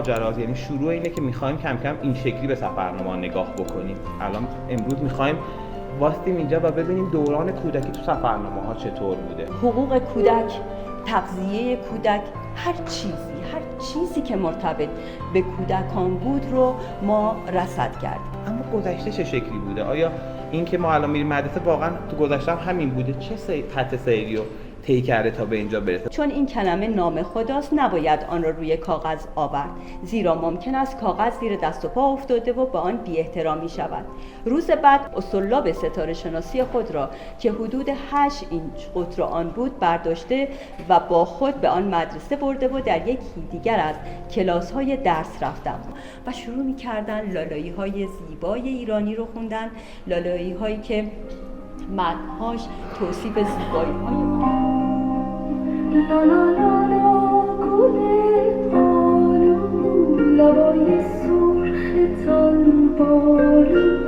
ماجراست، یعنی شروع اینه که میخوایم کم کم این شکلی به سفرنامه نگاه بکنیم. الان امروز میخوایم واستیم اینجا و ببینیم دوران کودکی تو سفرنامه ها چطور بوده. حقوق کودک، تغذیه کودک، هر چیزی که مرتبط به کودکان بود رو ما رصد کردیم. اما گذشته چه شکلی بوده؟ آیا این که ما الان میریم مدرسه واقعا تو گذشته هم همین بوده؟ چه خط سیری رو طی کرده تا به اینجا برسه؟ چون این کلمه نام خداست نباید آن را روی کاغذ آورد، زیرا ممکن است کاغذ زیر دست و پا افتاده و به آن بی احترامی شود. روز بعد اسطولاب ستاره شناسی خود را که حدود 8 اینچ قطر آن بود برداشته و با خود به آن مدرسه برده و در یکی دیگر از کلاس‌های درس رفتم و شروع می‌کردن لالایی‌های زیبای ایرانی رو خوندن، لالایی‌هایی که متن‌هاش توصیف زیبایی‌های لا لا لا لا گل پالو لبای سرخ تن بالو